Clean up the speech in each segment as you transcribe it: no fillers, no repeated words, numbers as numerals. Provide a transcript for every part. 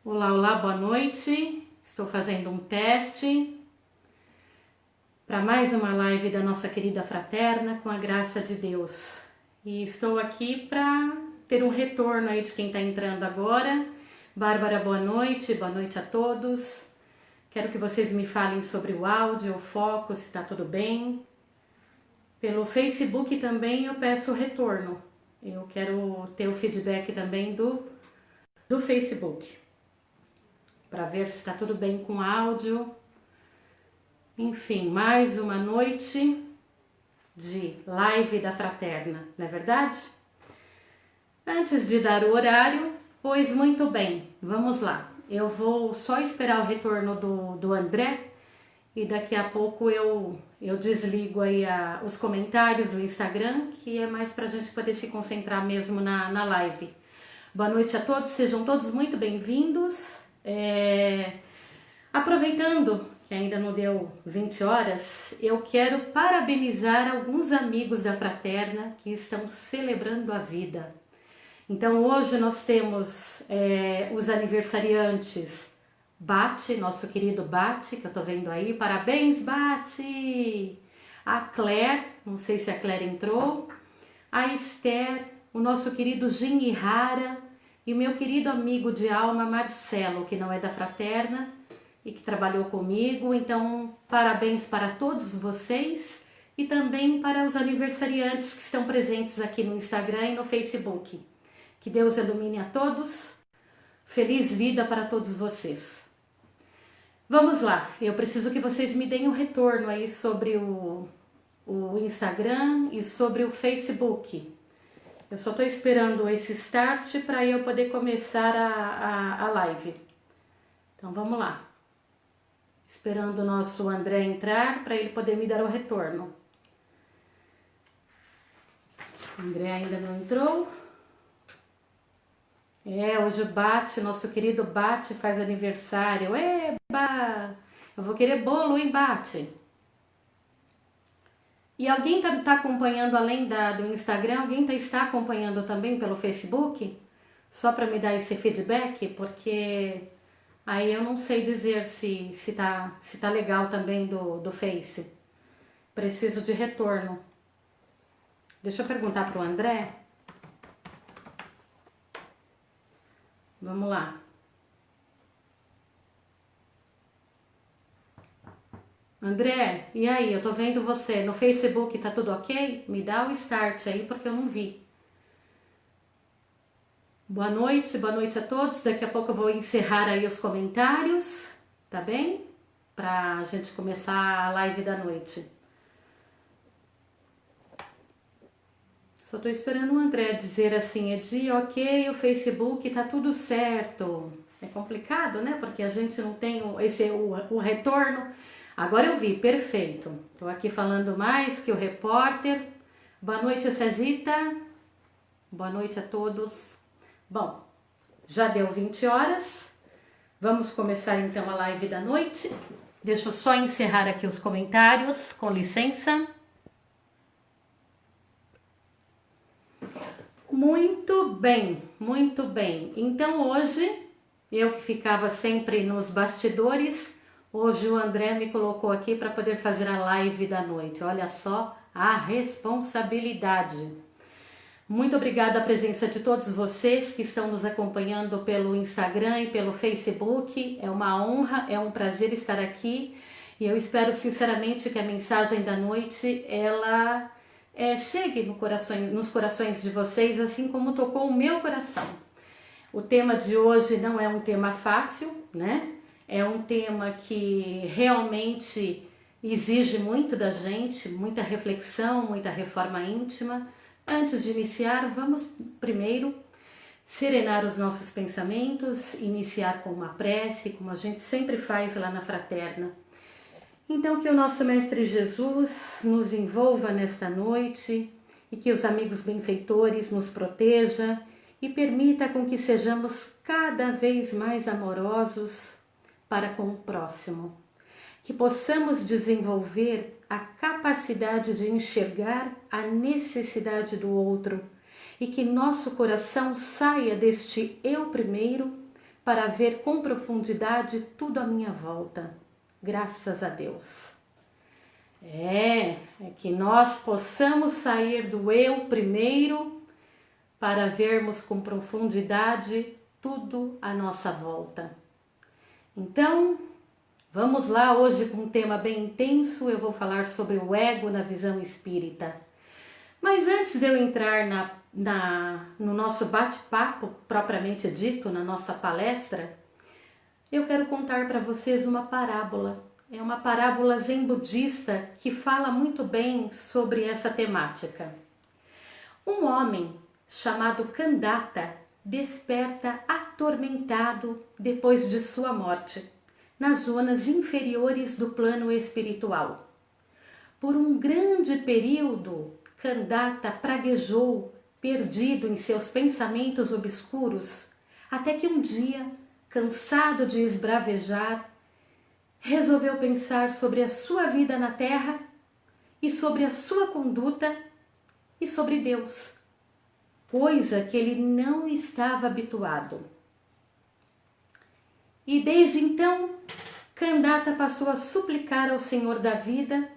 Olá, olá, boa noite. Estou fazendo um teste para mais uma live da nossa querida fraterna, com a graça de Deus. E estou aqui para ter um retorno aí de quem está entrando agora. Bárbara, boa noite a todos. Quero que vocês me falem sobre o áudio, o foco, se está tudo bem. Pelo Facebook também eu peço o retorno. Eu quero ter o feedback também do Facebook, para ver se está tudo bem com o áudio. Enfim, mais uma noite de live da Fraterna, não é verdade? Antes de dar o horário, pois muito bem, vamos lá. Eu vou só esperar o retorno do André e daqui a pouco eu desligo aí os comentários do Instagram, que é mais para a gente poder se concentrar mesmo na live. Boa noite a todos, sejam todos muito bem-vindos. Aproveitando que ainda não deu 20 horas, eu quero parabenizar alguns amigos da Fraterna que estão celebrando a vida. Então hoje nós temos os aniversariantes Bate, nosso querido Bate, que eu tô vendo aí, parabéns Bate! A Claire, não sei se a Claire entrou, a Esther, o nosso querido Jin Ihara e o meu querido amigo de alma Marcelo, que não é da Fraterna e que trabalhou comigo. Então, parabéns para todos vocês e também para os aniversariantes que estão presentes aqui no Instagram e no Facebook. Que Deus ilumine a todos. Feliz vida para todos vocês. Vamos lá, eu preciso que vocês me deem um retorno aí sobre o Instagram e sobre o Facebook. Eu só estou esperando esse start para eu poder começar a live. Então vamos lá. Esperando o nosso André entrar para ele poder me dar o retorno. O André ainda não entrou. Hoje o Bate, nosso querido Bate faz aniversário. Eba! Eu vou querer bolo, hein, Bate? E alguém tá acompanhando além do Instagram? Alguém está acompanhando também pelo Facebook? Só para me dar esse feedback, porque aí eu não sei dizer se tá legal também do Face. Preciso de retorno. Deixa eu perguntar pro André. Vamos lá. André, e aí? Eu tô vendo você no Facebook, tá tudo ok? Me dá o start aí porque eu não vi. Boa noite a todos. Daqui a pouco eu vou encerrar aí os comentários, tá bem? Pra gente começar a live da noite. Só tô esperando o André dizer assim, Edi, ok, o Facebook tá tudo certo. É complicado, né? Porque a gente não tem o retorno. Agora eu vi, perfeito. Tô aqui falando mais que o repórter. Boa noite, Cezita. Boa noite a todos. Bom, já deu 20 horas. Vamos começar então a live da noite. Deixa eu só encerrar aqui os comentários, com licença. Muito bem, muito bem. Então hoje, eu que ficava sempre nos bastidores, hoje o André me colocou aqui para poder fazer a live da noite. Olha só a responsabilidade. Muito obrigada a presença de todos vocês que estão nos acompanhando pelo Instagram e pelo Facebook. É uma honra, é um prazer estar aqui e eu espero sinceramente que a mensagem da noite ela chegue nos corações de vocês, assim como tocou o meu coração. O tema de hoje não é um tema fácil, né? É um tema que realmente exige muito da gente, muita reflexão, muita reforma íntima. Antes de iniciar, vamos primeiro serenar os nossos pensamentos, iniciar com uma prece, como a gente sempre faz lá na Fraterna. Então que o nosso Mestre Jesus nos envolva nesta noite e que os amigos benfeitores nos proteja e permita com que sejamos cada vez mais amorosos para com o próximo. Que possamos desenvolver a capacidade de enxergar a necessidade do outro e que nosso coração saia deste eu primeiro para ver com profundidade tudo à minha volta. Graças a Deus. É que nós possamos sair do eu primeiro para vermos com profundidade tudo à nossa volta. Então, vamos lá hoje com um tema bem intenso. Eu vou falar sobre o ego na visão espírita. Mas antes de eu entrar no nosso bate-papo propriamente dito, na nossa palestra, eu quero contar para vocês uma parábola. É uma parábola zen budista que fala muito bem sobre essa temática. Um homem chamado Khandata desperta atormentado depois de sua morte, nas zonas inferiores do plano espiritual. Por um grande período, Khandata praguejou, perdido em seus pensamentos obscuros, até que um dia, cansado de esbravejar, resolveu pensar sobre a sua vida na Terra e sobre a sua conduta e sobre Deus, coisa que ele não estava habituado. E desde então, Khandata passou a suplicar ao Senhor da vida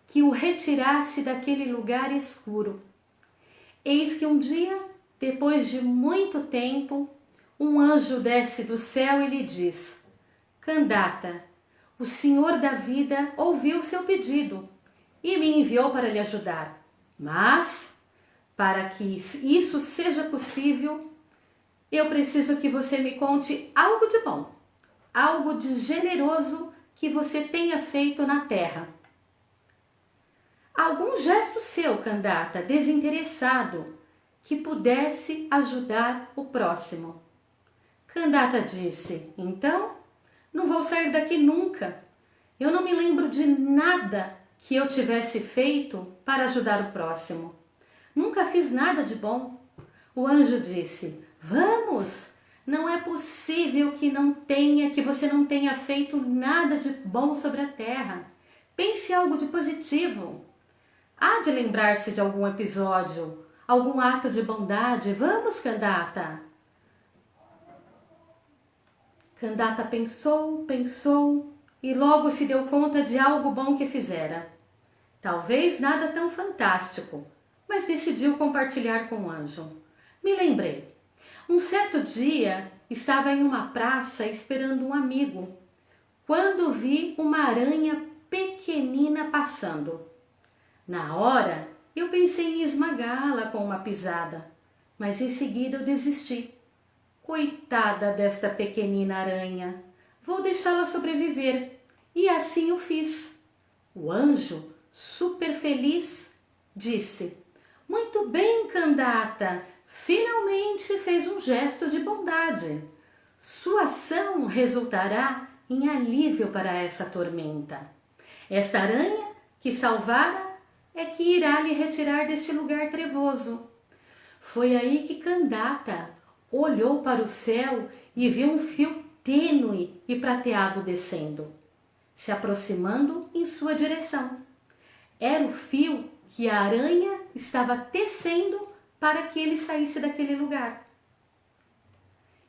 que o retirasse daquele lugar escuro. Eis que um dia, depois de muito tempo, um anjo desce do céu e lhe diz: Khandata, o Senhor da vida ouviu seu pedido e me enviou para lhe ajudar. Mas, para que isso seja possível, eu preciso que você me conte algo de bom, algo de generoso que você tenha feito na terra. Algum gesto seu, Khandata, desinteressado, que pudesse ajudar o próximo. Khandata disse: então, não vou sair daqui nunca. Eu não me lembro de nada que eu tivesse feito para ajudar o próximo. Nunca fiz nada de bom. O anjo disse: vamos, não é possível que você não tenha feito nada de bom sobre a terra. Pense algo de positivo. Há de lembrar-se de algum episódio, algum ato de bondade. Vamos, Khandata. Khandata pensou e logo se deu conta de algo bom que fizera. Talvez nada tão fantástico, mas decidiu compartilhar com o anjo. Me lembrei. Um certo dia estava em uma praça esperando um amigo, quando vi uma aranha pequenina passando. Na hora, eu pensei em esmagá-la com uma pisada, mas em seguida eu desisti. Coitada desta pequenina aranha, vou deixá-la sobreviver. E assim o fiz. O anjo, super feliz, disse: muito bem, Khandata, finalmente fez um gesto de bondade. Sua ação resultará em alívio para essa tormenta. Esta aranha que salvara é que irá lhe retirar deste lugar trevoso. Foi aí que Khandata olhou para o céu e viu um fio tênue e prateado descendo, se aproximando em sua direção. Era o fio que a aranha estava tecendo para que ele saísse daquele lugar.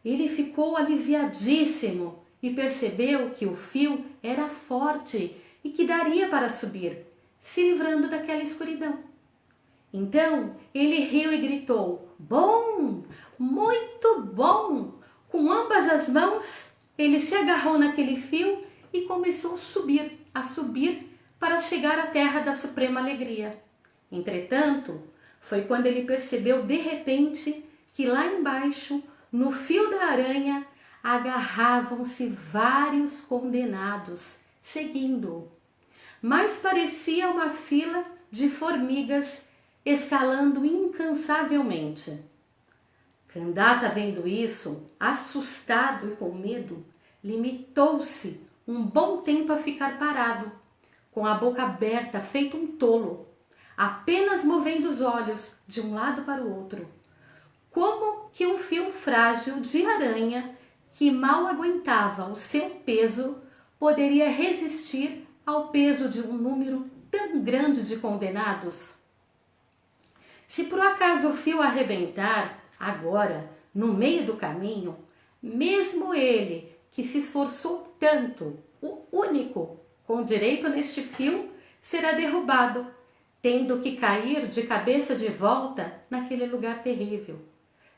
Ele ficou aliviadíssimo e percebeu que o fio era forte e que daria para subir, se livrando daquela escuridão. Então ele riu e gritou: bom, muito bom! Com ambas as mãos, ele se agarrou naquele fio e começou a subir para chegar à terra da suprema alegria. Entretanto, foi quando ele percebeu de repente que lá embaixo, no fio da aranha, agarravam-se vários condenados, seguindo-o. Mas parecia uma fila de formigas escalando incansavelmente. Khandata, vendo isso, assustado e com medo, limitou-se um bom tempo a ficar parado, com a boca aberta, feito um tolo, apenas movendo os olhos de um lado para o outro, como que um fio frágil de aranha que mal aguentava o seu peso poderia resistir ao peso de um número tão grande de condenados? Se por acaso o fio arrebentar agora, no meio do caminho, Mesmo ele, que se esforçou tanto, o único com direito neste fio, será derrubado, tendo que cair de cabeça de volta naquele lugar terrível.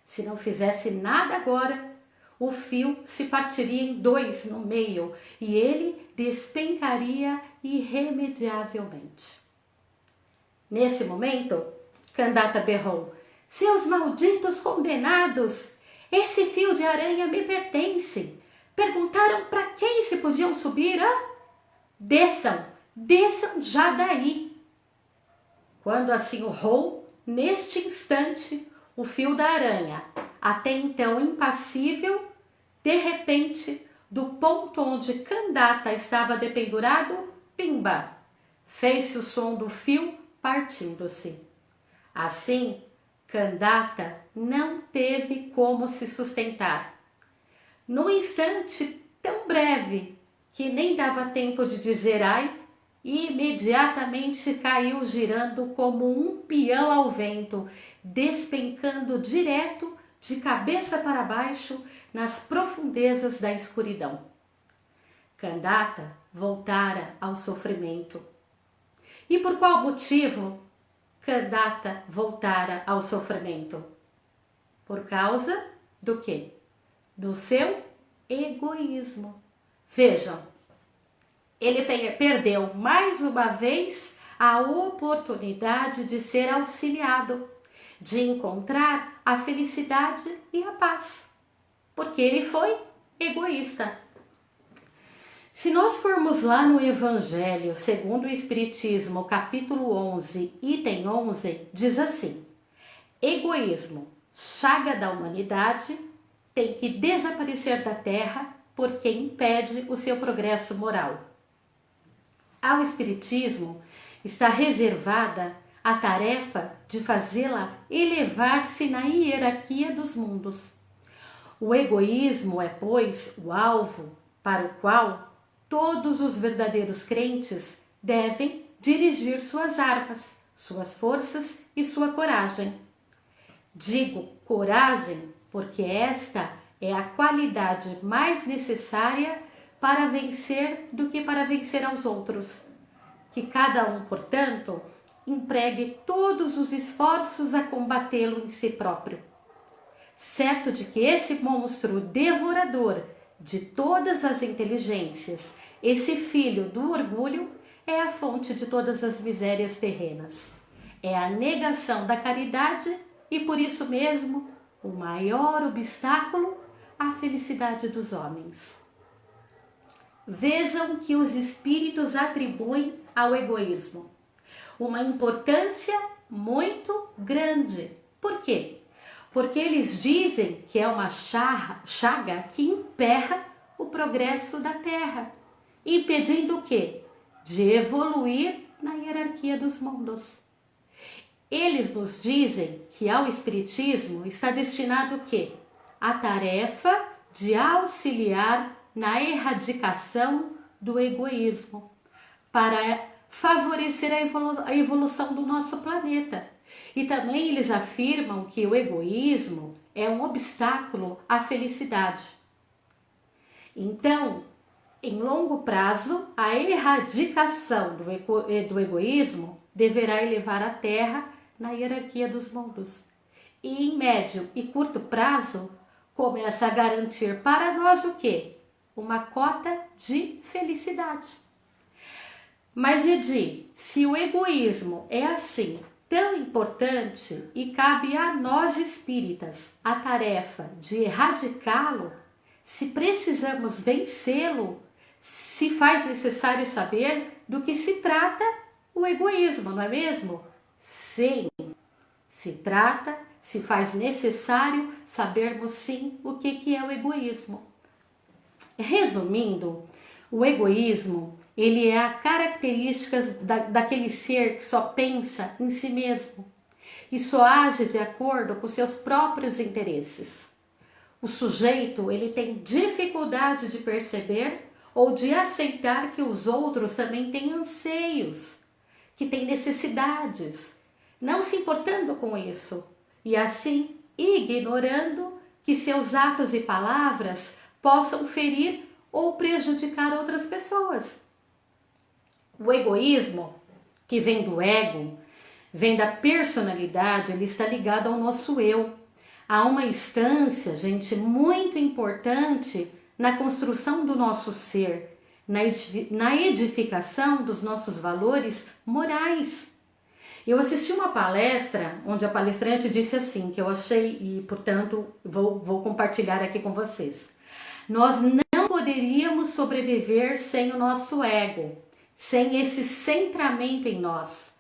Se não fizesse nada agora, o fio se partiria em dois no meio e ele despencaria irremediavelmente. Nesse momento, Kandata berrou: seus malditos condenados! Esse fio de aranha me pertence! Perguntaram para quem se podiam subir? Desçam! Desçam já daí! Quando assim urrou, neste instante, o fio da aranha, até então impassível, de repente, do ponto onde Kandata estava dependurado, pimba! Fez-se o som do fio partindo-se. Assim, Kandata não teve como se sustentar. Num instante tão breve que nem dava tempo de dizer ai, imediatamente caiu girando como um peão ao vento, despencando direto de cabeça para baixo nas profundezas da escuridão. Kandata voltara ao sofrimento. E por qual motivo Kandata voltara ao sofrimento? Por causa do quê? Do seu egoísmo. Vejam, ele perdeu mais uma vez a oportunidade de ser auxiliado, de encontrar a felicidade e a paz, porque ele foi egoísta. Se nós formos lá no Evangelho segundo o Espiritismo, capítulo 11, item 11, diz assim: egoísmo, chaga da humanidade, tem que desaparecer da Terra porque impede o seu progresso moral. Ao Espiritismo está reservada a tarefa de fazê-la elevar-se na hierarquia dos mundos. O egoísmo é, pois, o alvo para o qual todos os verdadeiros crentes devem dirigir suas armas, suas forças e sua coragem. Digo coragem porque esta é a qualidade mais necessária para vencer do que para vencer aos outros. Que cada um, portanto, empregue todos os esforços a combatê-lo em si próprio. Certo de que esse monstro devorador de todas as inteligências, esse filho do orgulho, é a fonte de todas as misérias terrenas. É a negação da caridade e, por isso mesmo, o maior obstáculo à felicidade dos homens. Vejam que os espíritos atribuem ao egoísmo uma importância muito grande. Por quê? Porque eles dizem que é uma chaga que emperra o progresso da Terra, impedindo o quê? De evoluir na hierarquia dos mundos. Eles nos dizem que ao Espiritismo está destinado o quê? A tarefa de auxiliar na erradicação do egoísmo, para favorecer a evolução do nosso planeta. E também eles afirmam que o egoísmo é um obstáculo à felicidade. Então, em longo prazo, a erradicação do egoísmo deverá elevar a Terra na hierarquia dos mundos. E em médio e curto prazo, começa a garantir para nós o quê? Uma cota de felicidade. Mas, Edi, se o egoísmo é assim tão importante e cabe a nós espíritas a tarefa de erradicá-lo, se precisamos vencê-lo, se faz necessário saber do que se trata o egoísmo, não é mesmo? Sim, se faz necessário sabermos sim o que é o egoísmo. Resumindo, o egoísmo, ele é a característica daquele ser que só pensa em si mesmo e só age de acordo com seus próprios interesses. O sujeito, ele tem dificuldade de perceber ou de aceitar que os outros também têm anseios, que têm necessidades, não se importando com isso e assim ignorando que seus atos e palavras possam ferir ou prejudicar outras pessoas. O egoísmo, que vem do ego, vem da personalidade, ele está ligado ao nosso eu. Há uma instância, gente, muito importante na construção do nosso ser, na edificação dos nossos valores morais. Eu assisti uma palestra onde a palestrante disse assim, que eu achei e, portanto, vou compartilhar aqui com vocês. Nós não poderíamos sobreviver sem o nosso ego, sem esse centramento em nós.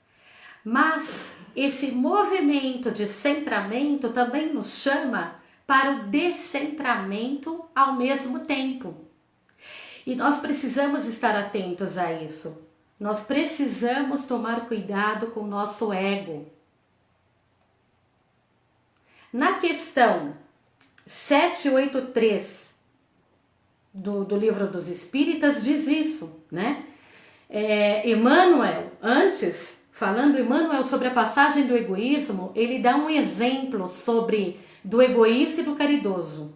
Mas esse movimento de centramento também nos chama para o descentramento ao mesmo tempo. E nós precisamos estar atentos a isso. Nós precisamos tomar cuidado com o nosso ego. Na questão 783 do Livro dos Espíritas diz isso, né? Emmanuel, antes, falando Emmanuel sobre a passagem do egoísmo, ele dá um exemplo do egoísta e do caridoso.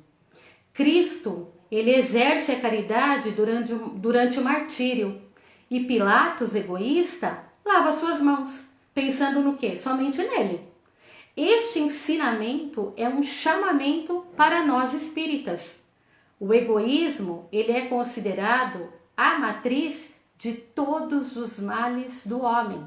Cristo, ele exerce a caridade durante o martírio. E Pilatos, egoísta, lava suas mãos, pensando no quê? Somente nele. Este ensinamento é um chamamento para nós espíritas. O egoísmo, ele é considerado a matriz de todos os males do homem.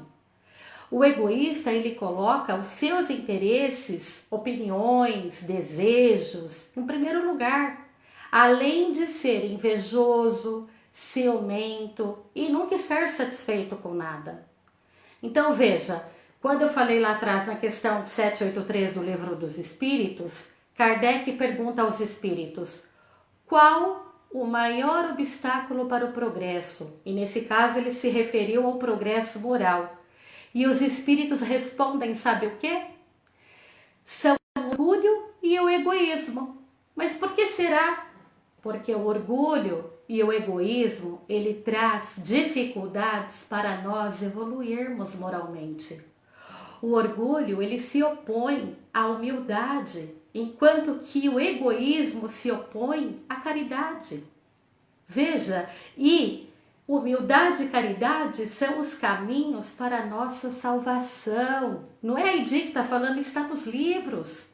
O egoísta, ele coloca os seus interesses, opiniões, desejos em primeiro lugar, além de ser invejoso, ciumento e nunca estar satisfeito com nada. Então veja, quando eu falei lá atrás na questão 783 do Livro dos Espíritos, Kardec pergunta aos espíritos, qual o maior obstáculo para o progresso? E nesse caso ele se referiu ao progresso moral. E os espíritos respondem, sabe o quê? São o orgulho e o egoísmo. Mas por que será? Porque o orgulho e o egoísmo, ele traz dificuldades para nós evoluirmos moralmente. O orgulho, ele se opõe à humildade, enquanto que o egoísmo se opõe à caridade. Veja, e humildade e caridade são os caminhos para a nossa salvação. Não é a Idi que está falando, está nos livros.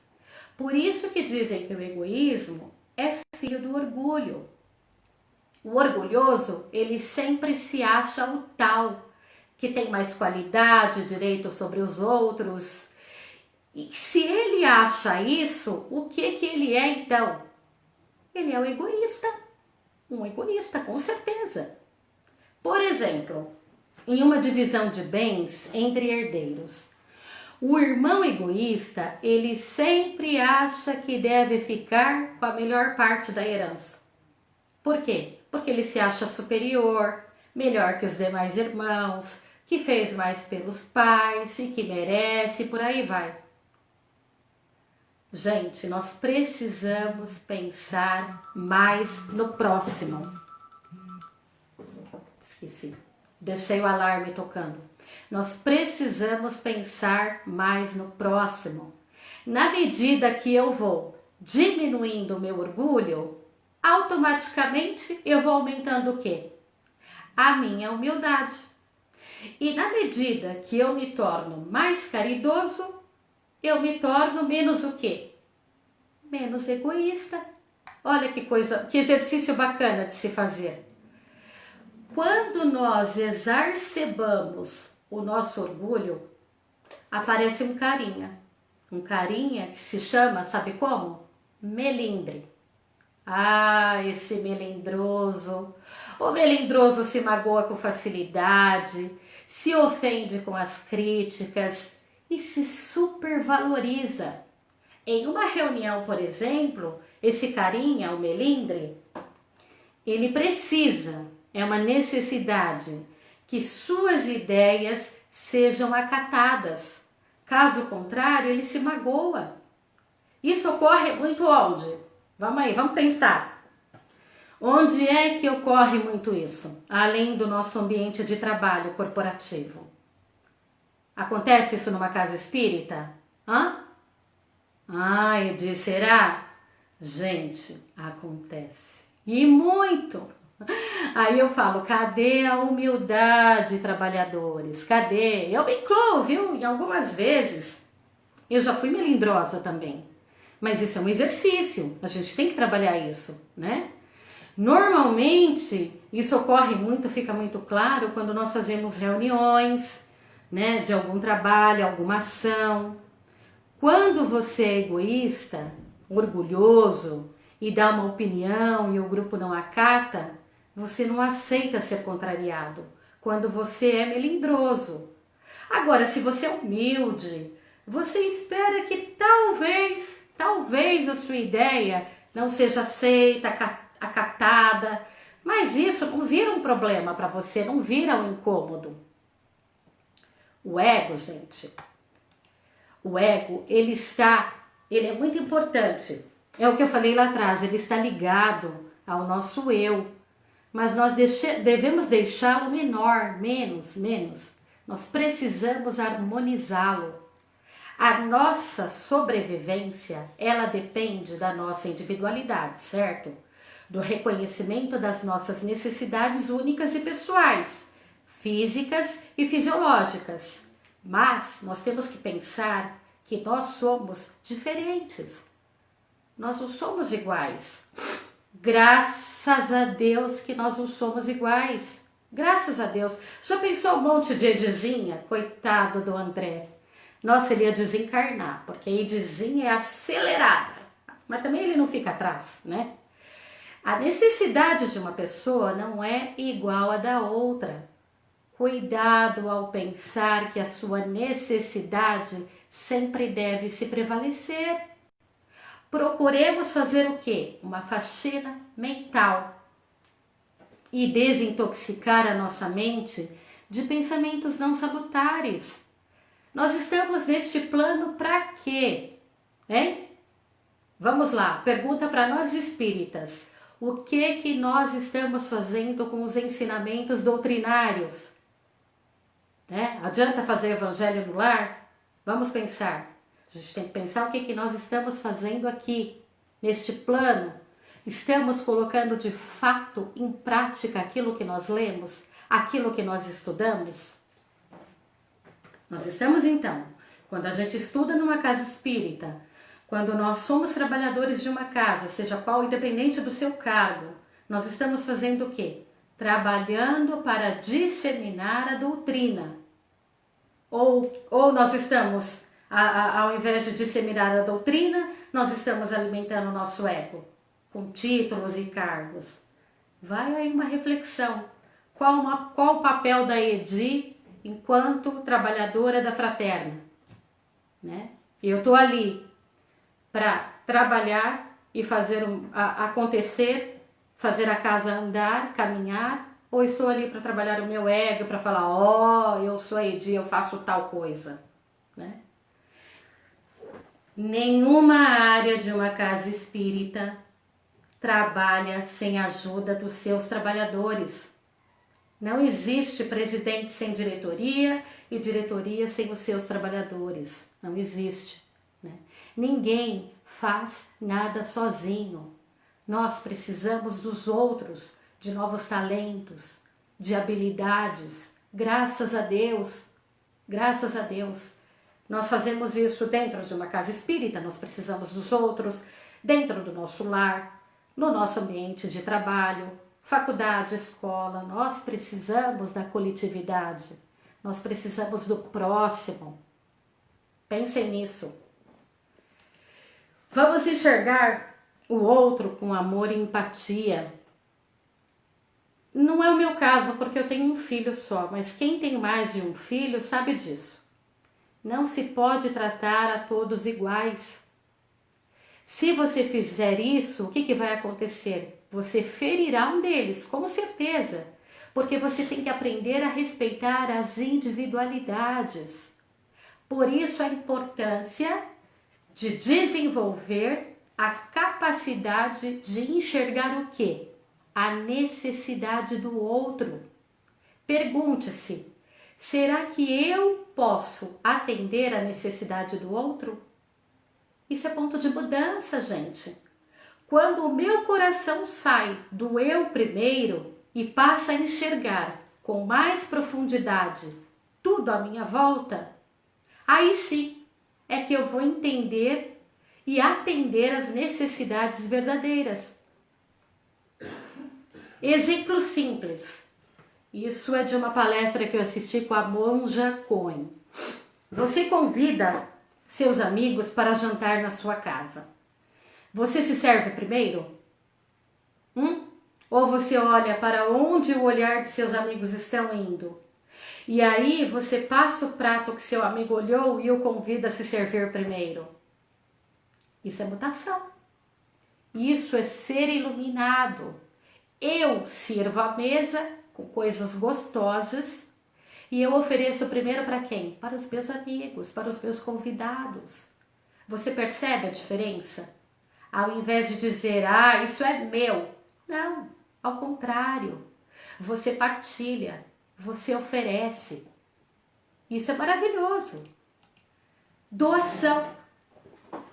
Por isso que dizem que o egoísmo é filho do orgulho. O orgulhoso, ele sempre se acha o tal, que tem mais qualidade, direito sobre os outros. E se ele acha isso, o que ele é então? Ele é um egoísta, com certeza. Por exemplo, em uma divisão de bens entre herdeiros, o irmão egoísta, ele sempre acha que deve ficar com a melhor parte da herança. Por quê? Porque ele se acha superior, melhor que os demais irmãos, que fez mais pelos pais e que merece, por aí vai. Gente, nós precisamos pensar mais no próximo. Esqueci. Deixei o alarme tocando. Nós precisamos pensar mais no próximo. Na medida que eu vou diminuindo o meu orgulho, automaticamente eu vou aumentando o quê? A minha humildade. E na medida que eu me torno mais caridoso, eu me torno menos o quê? Menos egoísta. Olha que coisa, que exercício bacana de se fazer. Quando nós exacerbamos o nosso orgulho, aparece um carinha que se chama, sabe como? Melindre. Ah, esse melindroso. O melindroso se magoa com facilidade, se ofende com as críticas e se supervaloriza. Em uma reunião, por exemplo, esse carinha, o melindre, ele precisa, é uma necessidade, que suas ideias sejam acatadas. Caso contrário, ele se magoa. Isso ocorre muito onde? Vamos aí, vamos pensar. Onde é que ocorre muito isso? Além do nosso ambiente de trabalho corporativo. Acontece isso numa casa espírita? Edi, será? Gente, acontece. E muito. Aí eu falo, cadê a humildade, trabalhadores? Cadê? Eu me incluo, viu? Em algumas vezes. Eu já fui melindrosa também. Mas isso é um exercício. A gente tem que trabalhar isso, né? Normalmente, isso ocorre muito, fica muito claro quando nós fazemos reuniões, né? De algum trabalho, alguma ação. Quando você é egoísta, orgulhoso e dá uma opinião e o grupo não acata, você não aceita ser contrariado. Quando você é melindroso. Agora, se você é humilde, você espera que talvez a sua ideia não seja aceita, acatada, mas isso não vira um problema para você, não vira um incômodo. O ego, gente, o ego, ele é muito importante. É o que eu falei lá atrás, ele está ligado ao nosso eu. Mas nós devemos deixá-lo menor, menos. Nós precisamos harmonizá-lo. A nossa sobrevivência, ela depende da nossa individualidade, certo? Do reconhecimento das nossas necessidades únicas e pessoais, físicas e fisiológicas. Mas nós temos que pensar que nós somos diferentes. Nós não somos iguais. Graças a Deus que nós não somos iguais. Graças a Deus. Já pensou um monte de Edizinha? Coitado do André. Nossa, ele ia desencarnar, porque a Edizinha é acelerada. Mas também ele não fica atrás, né? A necessidade de uma pessoa não é igual à da outra. Cuidado ao pensar que a sua necessidade sempre deve se prevalecer. Procuremos fazer o quê? Uma faxina mental e desintoxicar a nossa mente de pensamentos não salutares. Nós estamos neste plano para quê? Hein? Vamos lá, pergunta para nós espíritas. O que nós estamos fazendo com os ensinamentos doutrinários? Né? Adianta fazer evangelho no lar? Vamos pensar. A gente tem que pensar o que nós estamos fazendo aqui, neste plano. Estamos colocando de fato em prática aquilo que nós lemos, aquilo que nós estudamos? Nós estamos então, quando a gente estuda numa casa espírita, quando nós somos trabalhadores de uma casa, seja qual, independente do seu cargo, nós estamos fazendo o quê? Trabalhando para disseminar a doutrina. Ou nós estamos, ao invés de disseminar a doutrina, nós estamos alimentando o nosso ego, com títulos e cargos. Vai aí uma reflexão. Qual o papel da Edi enquanto trabalhadora da Fraterna? Né? Eu estou ali para trabalhar e fazer acontecer, fazer a casa andar, caminhar, ou estou ali para trabalhar o meu ego, para falar, eu sou a Edi, eu faço tal coisa, né? Nenhuma área de uma casa espírita trabalha sem a ajuda dos seus trabalhadores. Não existe presidente sem diretoria e diretoria sem os seus trabalhadores. Não existe, né? Ninguém faz nada sozinho. Nós precisamos dos outros, de novos talentos, de habilidades. Graças a Deus, graças a Deus. Nós fazemos isso dentro de uma casa espírita, nós precisamos dos outros, dentro do nosso lar, no nosso ambiente de trabalho, faculdade, escola. Nós precisamos da coletividade, nós precisamos do próximo. Pensem nisso. Vamos enxergar o outro com amor e empatia. Não é o meu caso, porque eu tenho um filho só, mas quem tem mais de um filho sabe disso. Não se pode tratar a todos iguais. Se você fizer isso, o que vai acontecer? Você ferirá um deles, com certeza, porque você tem que aprender a respeitar as individualidades. Por isso a importância de desenvolver a capacidade de enxergar o quê? A necessidade do outro. Pergunte-se, será que eu posso atender a necessidade do outro? Isso é ponto de mudança, gente. Quando o meu coração sai do eu primeiro e passa a enxergar com mais profundidade tudo à minha volta, aí sim é que eu vou entender e atender às necessidades verdadeiras. Exemplo simples. Isso é de uma palestra que eu assisti com a Monja Coen. Você convida seus amigos para jantar na sua casa. Você se serve primeiro? Ou você olha para onde o olhar de seus amigos estão indo? E aí você passa o prato que seu amigo olhou e o convida a se servir primeiro. Isso é mutação. Isso é ser iluminado. Eu sirvo a mesa com coisas gostosas e eu ofereço primeiro para quem? Para os meus amigos, para os meus convidados. Você percebe a diferença? Ao invés de dizer, isso é meu. Não, ao contrário. Você partilha, você oferece. Isso é maravilhoso. Doação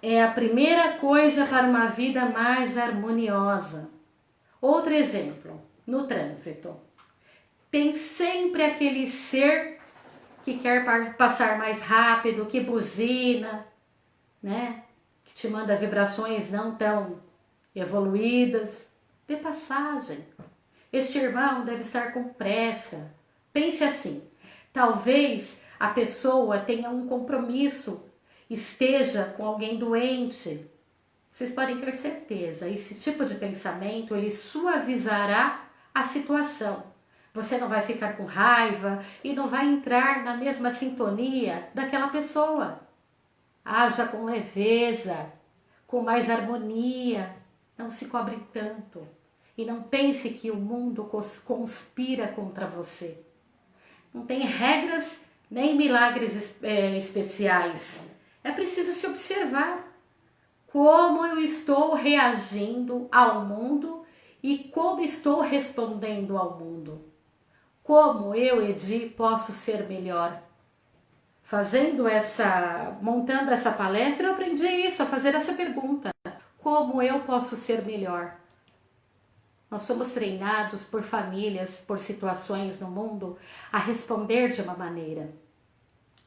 é a primeira coisa para uma vida mais harmoniosa. Outro exemplo, no trânsito. Tem sempre aquele ser que quer passar mais rápido, que buzina, né? Que te manda vibrações não tão evoluídas. Dê passagem. Este irmão deve estar com pressa. Pense assim, talvez a pessoa tenha um compromisso, esteja com alguém doente. Vocês podem ter certeza, esse tipo de pensamento, ele suavizará a situação. Você não vai ficar com raiva e não vai entrar na mesma sintonia daquela pessoa. Haja com leveza, com mais harmonia, não se cobre tanto. E não pense que o mundo conspira contra você. Não tem regras nem milagres especiais. É preciso se observar. Como eu estou reagindo ao mundo e como estou respondendo ao mundo. Como eu, Edi, posso ser melhor? Montando essa palestra, eu aprendi isso, a fazer essa pergunta. Como eu posso ser melhor? Nós somos treinados por famílias, por situações no mundo, a responder de uma maneira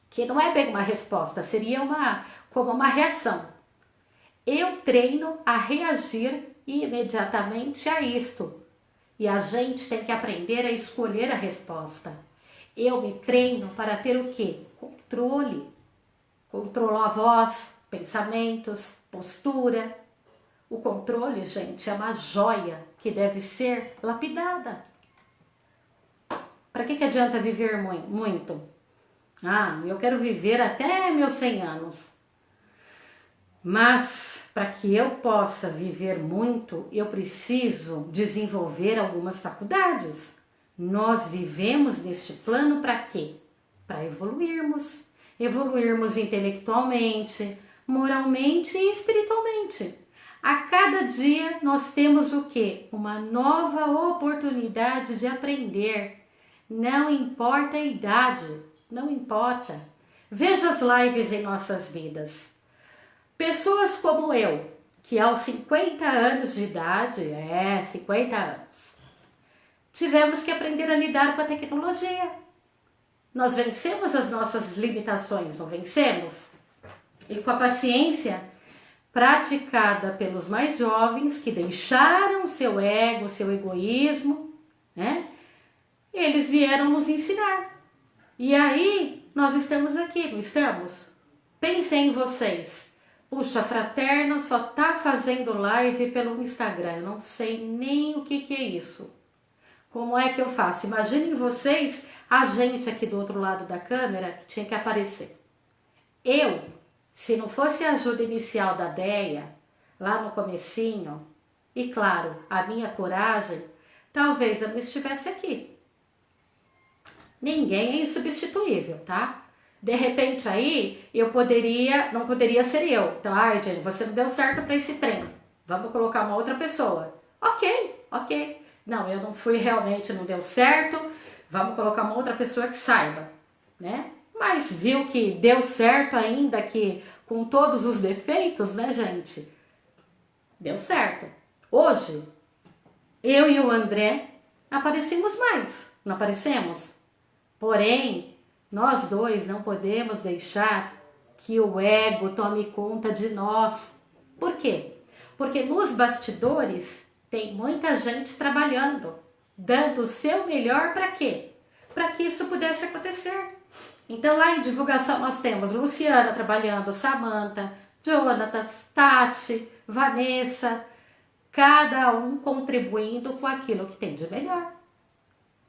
que não é bem uma resposta, seria como uma reação. Eu treino a reagir imediatamente a isto. E a gente tem que aprender a escolher a resposta. Eu me treino para ter o quê? Controle. Controlo a voz, pensamentos, postura. O controle, gente, é uma joia que deve ser lapidada. Para que adianta viver muito? Eu quero viver até meus 100 anos. Mas, para que eu possa viver muito, eu preciso desenvolver algumas faculdades. Nós vivemos neste plano para quê? Para evoluirmos. Evoluirmos intelectualmente, moralmente e espiritualmente. A cada dia nós temos o quê? Uma nova oportunidade de aprender. Não importa a idade, não importa. Veja as lives em nossas vidas. Pessoas como eu, que aos 50 anos de idade, 50 anos, tivemos que aprender a lidar com a tecnologia. Nós vencemos as nossas limitações, não vencemos? E com a paciência praticada pelos mais jovens que deixaram seu ego, seu egoísmo, né? Eles vieram nos ensinar. E aí, nós estamos aqui, não estamos? Pensem em vocês. Puxa, a Fraterna só tá fazendo live pelo Instagram. Eu não sei nem o que é isso. Como é que eu faço? Imaginem vocês, a gente aqui do outro lado da câmera que tinha que aparecer. Eu, se não fosse a ajuda inicial da Deia, lá no comecinho, e claro, a minha coragem, talvez eu não estivesse aqui. Ninguém é insubstituível, tá? De repente aí, não poderia ser eu. Então, Jenny, você não deu certo para esse treino. Vamos colocar uma outra pessoa. Ok. Não, eu não fui realmente, não deu certo. Vamos colocar uma outra pessoa que saiba, né? Mas viu que deu certo ainda que com todos os defeitos, né, gente? Deu certo. Hoje, eu e o André aparecemos mais, não aparecemos? Porém, nós dois não podemos deixar que o ego tome conta de nós. Por quê? Porque nos bastidores tem muita gente trabalhando, dando o seu melhor para quê? Para que isso pudesse acontecer. Então lá em divulgação nós temos Luciana trabalhando, Samantha, Jonatas, Tati, Vanessa, cada um contribuindo com aquilo que tem de melhor.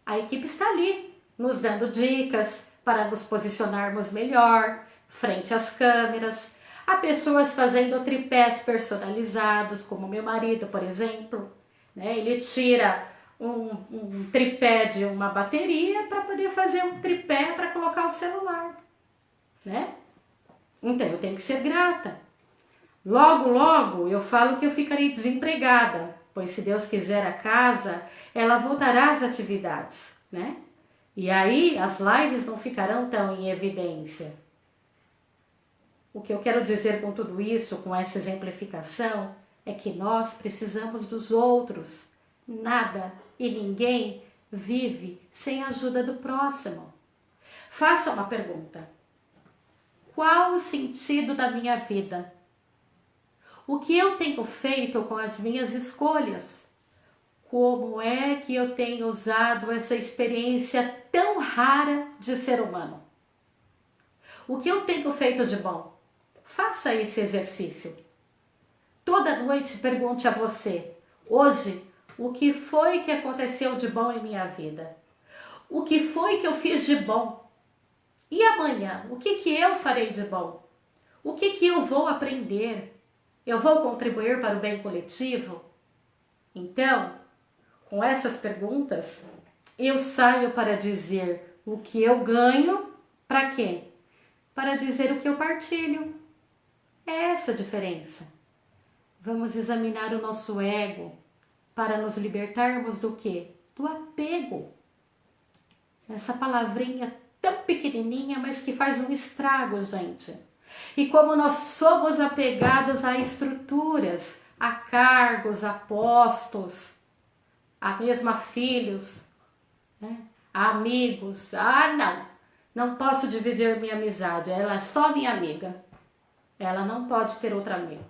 A equipe está ali, nos dando dicas para nos posicionarmos melhor, frente às câmeras. Há pessoas fazendo tripés personalizados, como meu marido, por exemplo. Né? Ele tira um tripé de uma bateria para poder fazer um tripé para colocar o celular. Né? Então eu tenho que ser grata. Logo, logo eu falo que eu ficarei desempregada, pois se Deus quiser a casa, ela voltará às atividades, né? E aí as lives não ficarão tão em evidência. O que eu quero dizer com tudo isso, com essa exemplificação, é que nós precisamos dos outros. Nada e ninguém vive sem a ajuda do próximo. Faça uma pergunta. Qual o sentido da minha vida? O que eu tenho feito com as minhas escolhas? Como é que eu tenho usado essa experiência tão rara de ser humano? O que eu tenho feito de bom? Faça esse exercício. Toda noite pergunte a você, hoje, o que foi que aconteceu de bom em minha vida? O que foi que eu fiz de bom? E amanhã, o que eu farei de bom? O que eu vou aprender? Eu vou contribuir para o bem coletivo? Então, com essas perguntas, eu saio para dizer o que eu ganho, para quê? Para dizer o que eu partilho. É essa a diferença. Vamos examinar o nosso ego para nos libertarmos do quê? Do apego. Essa palavrinha tão pequenininha, mas que faz um estrago, gente. E como nós somos apegados a estruturas, a cargos, a postos, a mesmo a filhos, né? A amigos. Não posso dividir minha amizade, ela é só minha amiga. Ela não pode ter outra amiga.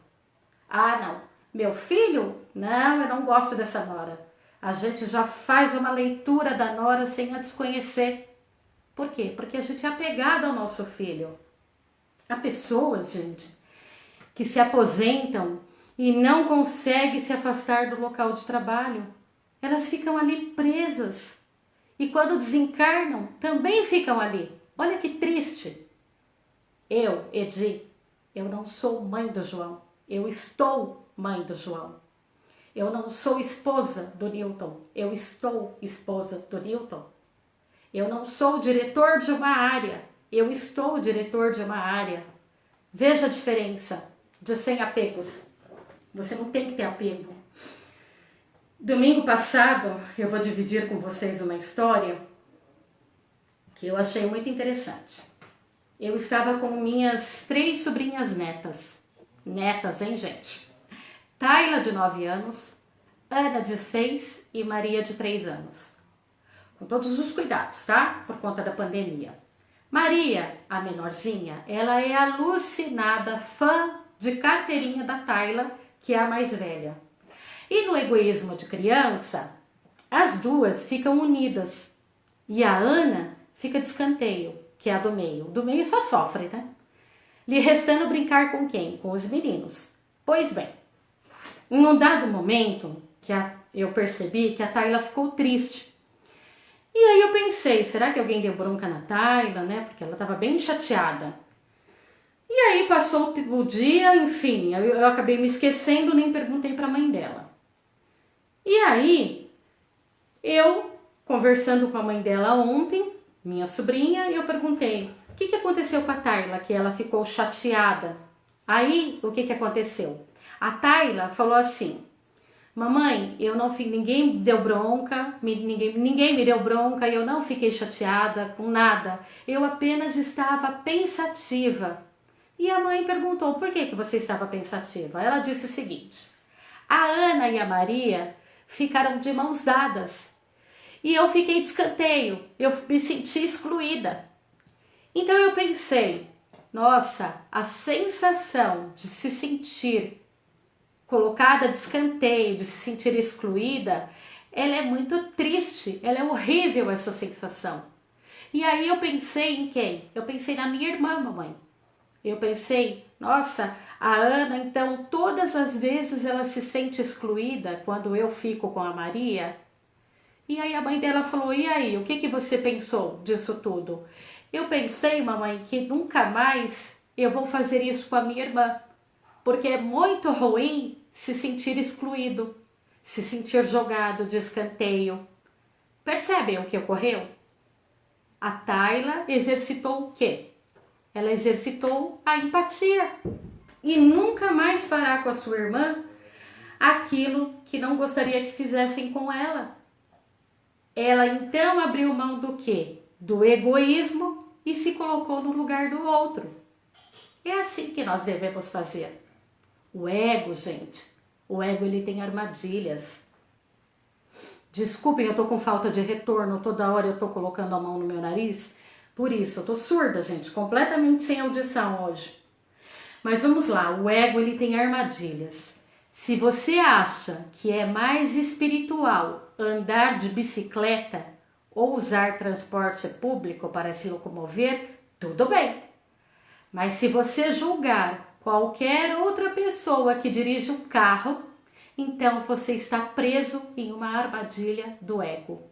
Não, meu filho? Não, eu não gosto dessa nora. A gente já faz uma leitura da nora sem a desconhecer. Por quê? Porque a gente é apegado ao nosso filho. Há pessoas, gente, que se aposentam e não conseguem se afastar do local de trabalho. Elas ficam ali presas. E quando desencarnam, também ficam ali. Olha que triste. Eu, Edi, eu não sou mãe do João. Eu estou mãe do João. Eu não sou esposa do Newton. Eu estou esposa do Newton. Eu não sou diretor de uma área. Eu estou diretor de uma área. Veja a diferença de sem apegos. Você não tem que ter apego. Domingo passado, eu vou dividir com vocês uma história que eu achei muito interessante. Eu estava com minhas 3 sobrinhas netas. Netas, hein, gente? Tayla, de 9 anos, Ana, de 6 e Maria, de 3 anos. Com todos os cuidados, tá? Por conta da pandemia. Maria, a menorzinha, ela é alucinada, fã de carteirinha da Tayla, que é a mais velha. E no egoísmo de criança, as duas ficam unidas. E a Ana fica de escanteio, que é a do meio. Do meio só sofre, né? Lhe restando brincar com quem? Com os meninos. Pois bem, em um dado momento, eu percebi que a Tayla ficou triste. E aí eu pensei, será que alguém deu bronca na Tayla, né? Porque ela estava bem chateada. E aí passou o dia, enfim, eu acabei me esquecendo, nem perguntei para a mãe dela. E aí, eu, conversando com a mãe dela ontem, minha sobrinha, eu perguntei, o que aconteceu com a Tayla, que ela ficou chateada? Aí, o que aconteceu? A Tayla falou assim, mamãe, ninguém me deu bronca, ninguém me deu bronca, eu não fiquei chateada com nada, eu apenas estava pensativa. E a mãe perguntou, por que você estava pensativa? Ela disse o seguinte, A Ana e a Maria ficaram de mãos dadas. E eu fiquei de escanteio, eu me senti excluída. Então eu pensei, nossa, a sensação de se sentir colocada de escanteio, de se sentir excluída, ela é muito triste, ela é horrível essa sensação. E aí eu pensei em quem? Eu pensei na minha irmã, mamãe. Eu pensei, nossa, a Ana, então, todas as vezes ela se sente excluída quando eu fico com a Maria. E aí a mãe dela falou, e aí, o que que você pensou disso tudo? Eu pensei, mamãe, que nunca mais eu vou fazer isso com a minha irmã, porque é muito ruim se sentir excluído, se sentir jogado de escanteio. Percebem o que ocorreu? A Tayla exercitou o quê? Ela exercitou a empatia e nunca mais fará com a sua irmã aquilo que não gostaria que fizessem com ela. Ela então abriu mão do quê? Do egoísmo e se colocou no lugar do outro. É assim que nós devemos fazer. O ego, gente, o ego ele tem armadilhas. Desculpem, eu tô com falta de retorno, toda hora eu tô colocando a mão no meu nariz. Por isso, eu tô surda, gente, completamente sem audição hoje. Mas vamos lá, o ego ele tem armadilhas. Se você acha que é mais espiritual andar de bicicleta ou usar transporte público para se locomover, tudo bem. Mas se você julgar qualquer outra pessoa que dirige um carro, então você está preso em uma armadilha do ego.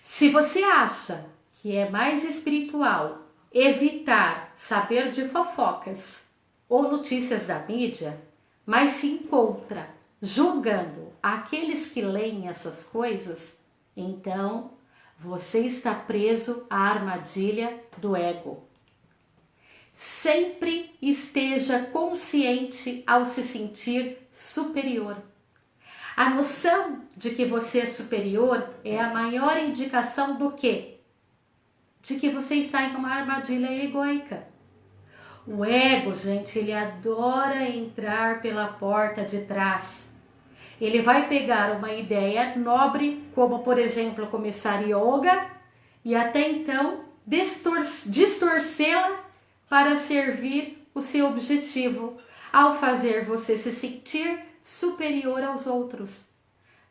Se você acha que é mais espiritual evitar saber de fofocas ou notícias da mídia, mas se encontra julgando aqueles que leem essas coisas, então você está preso à armadilha do ego. Sempre esteja consciente ao se sentir superior. A noção de que você é superior é a maior indicação do quê? De que você está em uma armadilha egoica. O ego, gente, ele adora entrar pela porta de trás. Ele vai pegar uma ideia nobre, como por exemplo começar yoga, e até então distorcê-la para servir o seu objetivo, ao fazer você se sentir superior aos outros.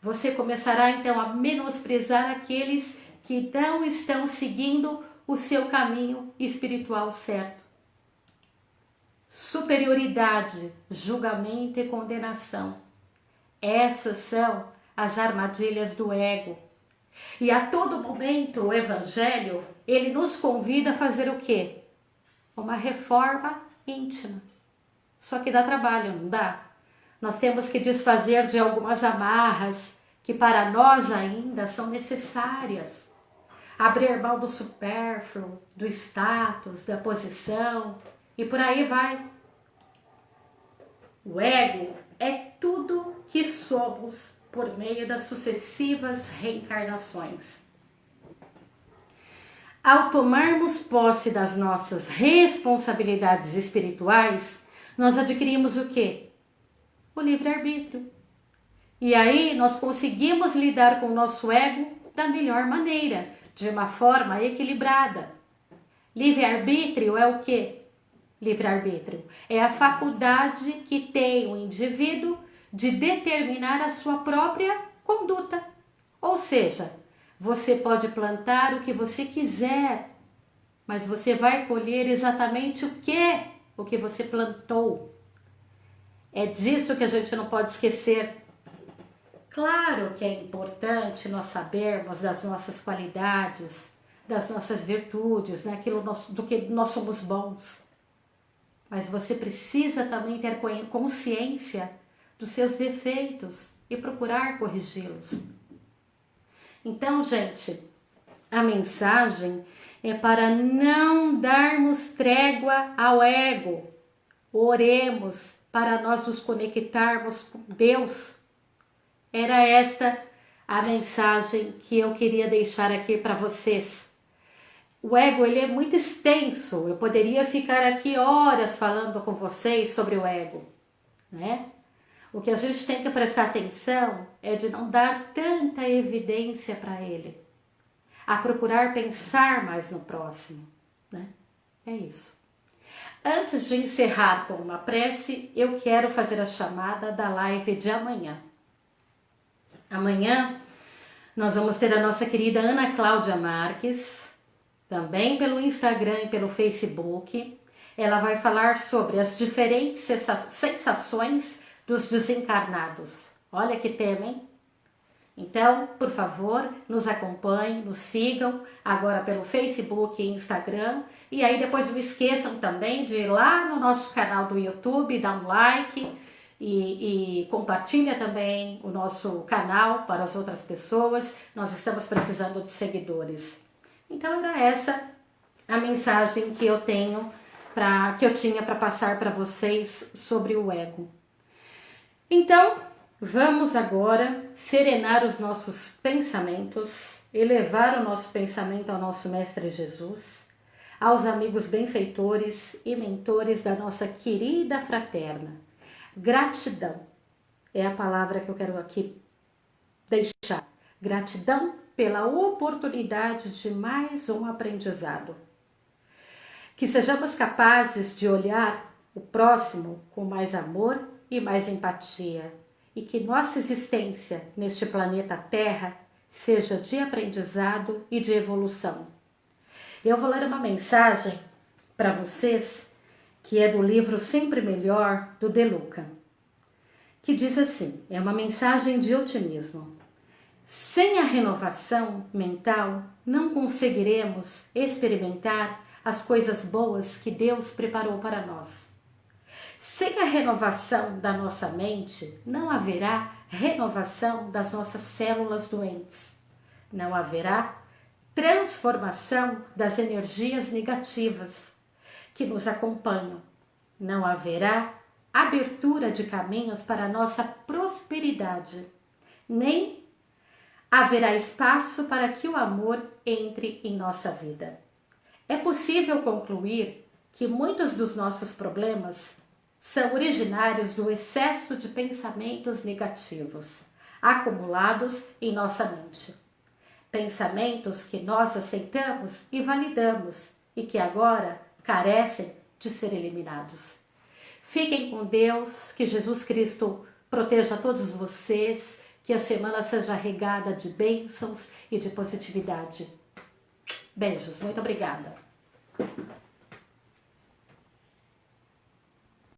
Você começará então a menosprezar aqueles que não estão seguindo o seu caminho espiritual certo. Superioridade, julgamento e condenação. Essas são as armadilhas do ego. E a todo momento o Evangelho, ele nos convida a fazer o quê? Uma reforma íntima. Só que dá trabalho, não dá? Nós temos que desfazer de algumas amarras que para nós ainda são necessárias. Abrir mão do supérfluo, do status, da posição e por aí vai. O ego é tudo que somos por meio das sucessivas reencarnações. Ao tomarmos posse das nossas responsabilidades espirituais, nós adquirimos o quê? O livre-arbítrio. E aí nós conseguimos lidar com o nosso ego da melhor maneira, de uma forma equilibrada. Livre-arbítrio é o quê? Livre-arbítrio é a faculdade que tem o indivíduo de determinar a sua própria conduta. Ou seja, você pode plantar o que você quiser, mas você vai colher exatamente o que você plantou. É disso que a gente não pode esquecer. Claro que é importante nós sabermos das nossas qualidades, das nossas virtudes, né? Do que nós somos bons. Mas você precisa também ter consciência dos seus defeitos e procurar corrigi-los. Então, gente, a mensagem é para não darmos trégua ao ego. Oremos para nós nos conectarmos com Deus. Era esta a mensagem que eu queria deixar aqui para vocês. O ego ele é muito extenso, eu poderia ficar aqui horas falando com vocês sobre o ego, né? O que a gente tem que prestar atenção é de não dar tanta evidência para ele, a procurar pensar mais no próximo, né? É isso. Antes de encerrar com uma prece, eu quero fazer a chamada da live de amanhã. Amanhã nós vamos ter a nossa querida Ana Cláudia Marques, também pelo Instagram e pelo Facebook. Ela vai falar sobre as diferentes sensações dos desencarnados. Olha que tema, hein? Então, por favor, nos acompanhem, nos sigam agora pelo Facebook e Instagram. E aí depois não esqueçam também de ir lá no nosso canal do YouTube, dar um like e compartilha também o nosso canal para as outras pessoas. Nós estamos precisando de seguidores. Então era essa a mensagem que eu tinha para passar para vocês sobre o ego. Então, vamos agora serenar os nossos pensamentos, elevar o nosso pensamento ao nosso Mestre Jesus, aos amigos benfeitores e mentores da nossa querida fraterna. Gratidão é a palavra que eu quero aqui deixar. Gratidão pela oportunidade de mais um aprendizado. Que sejamos capazes de olhar o próximo com mais amor e mais empatia, e que nossa existência neste planeta Terra seja de aprendizado e de evolução. Eu vou ler uma mensagem para vocês que é do livro Sempre Melhor, do De Luca, que diz assim, é uma mensagem de otimismo. Sem a renovação mental, não conseguiremos experimentar as coisas boas que Deus preparou para nós. Sem a renovação da nossa mente, não haverá renovação das nossas células doentes. Não haverá transformação das energias negativas que nos acompanham. Não haverá abertura de caminhos para a nossa prosperidade. Nem haverá espaço para que o amor entre em nossa vida. É possível concluir que muitos dos nossos problemas são originários do excesso de pensamentos negativos acumulados em nossa mente. Pensamentos que nós aceitamos e validamos e que agora carecem de ser eliminados. Fiquem com Deus, que Jesus Cristo proteja todos vocês, que a semana seja regada de bênçãos e de positividade. Beijos, muito obrigada.